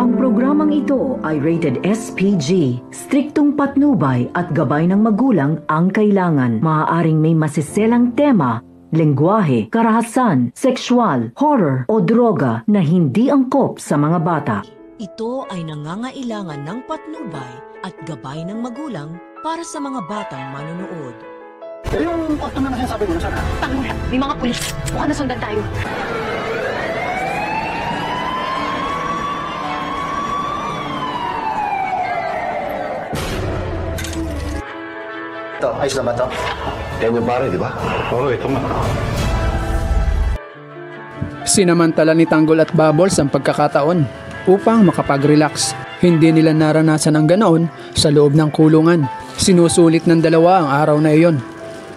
Ang programang ito ay rated SPG. Striktong patnubay at gabay ng magulang ang kailangan. Maaaring may masiselang tema, lengguwahe, karahasan, sexual, horror o droga na hindi angkop sa mga bata. Ito ay nangangailangan ng patnubay at gabay ng magulang para sa mga batang manonood. Yung customer na sinasabi mo, sana? Tango yan, may mga pulis. Mukhang nasundan tayo. Ito, ayos na ba ito? Kaya mo pare, di ba? Oo, ito nga. Sinamantala ni Tanggol at Bubbles ang pagkakataon upang makapag-relax. Hindi nila naranasan ang ganoon sa loob ng kulungan. Sinusulit ng dalawa ang araw na iyon.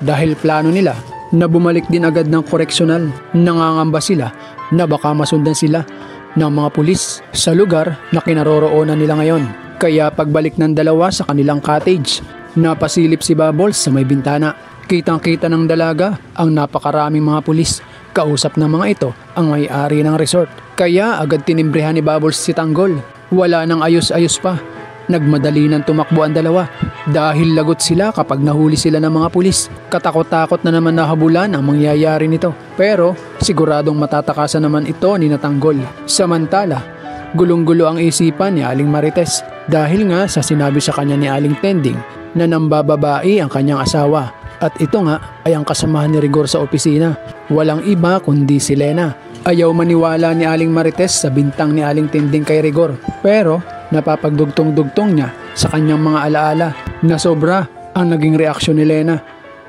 Dahil plano nila na bumalik din agad ng koreksyonal, nangangamba sila na baka masundan sila ng mga pulis sa lugar na kinaroroonan nila ngayon. Kaya pagbalik ng dalawa sa kanilang cottage, napasilip si Bubbles sa may bintana. Kitang-kita ng dalaga ang napakaraming mga pulis. Kausap ng mga ito ang may-ari ng resort. Kaya agad tinimbrehan ni Bubbles si Tanggol. Wala nang ayos-ayos pa. Nagmadali nang tumakbo ang dalawa dahil lagot sila kapag nahuli sila ng mga pulis. Katakot-takot na naman nahabulan ang mangyayari nito. Pero siguradong matatakasan naman ito ni Tanggol. Samantala, gulong-gulo ang isipan ni Aling Marites dahil nga sa sinabi sa kanya ni Aling Tending na nambababae ang kanyang asawa. At ito nga ay ang kasamahan ni Rigor sa opisina. Walang iba kundi si Lena. Ayaw maniwala ni Aling Marites sa bintang ni Aling Tending kay Rigor. Pero napapagdugtong-dugtong niya sa kanyang mga alaala na sobra ang naging reaksyon ni Lena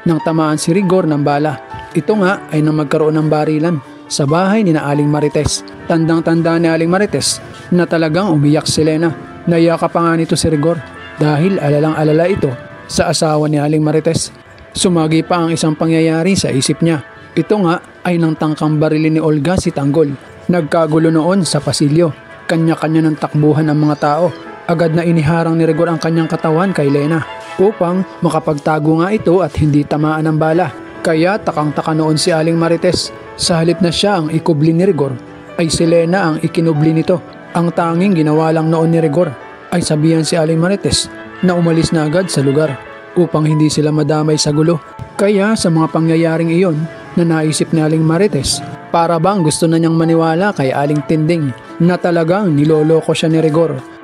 nang tamaan si Rigor ng bala. Ito nga ay nang magkaroon ng barilan sa bahay ni Aling Marites. Tandang-tanda ni Aling Marites na talagang umiyak si Lena. Nayaka pa nga nito si Rigor dahil alalang-alala ito sa asawa ni Aling Marites. Sumagi pa ang isang pangyayari sa isip niya. Ito nga ay nang tangkang barilin ni Olga si Tanggol. Nagkagulo noon sa pasilyo. Kanya-kanya ng takbuhan ang mga tao. Agad na iniharang ni Rigor ang kanyang katawan kay Lena upang makapagtago nga ito at hindi tamaan ng bala. Kaya takang-taka noon si Aling Marites. Sa halip na siya ang ikubli ni Rigor, ay si Lena ang ikinubli nito. Ang tanging ginawa lang noon ni Rigor ay sabihan si Aling Marites na umalis na agad sa lugar upang hindi sila madamay sa gulo. Kaya sa mga pangyayaring iyon na naisip ni Aling Marites, para bang gusto na niyang maniwala kay Aling Tending na talagang niloloko siya ni Rigor.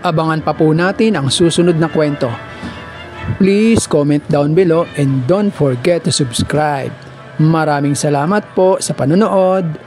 Abangan pa po natin ang susunod na kwento. Please comment down below and don't forget to subscribe. Maraming salamat po sa panonood.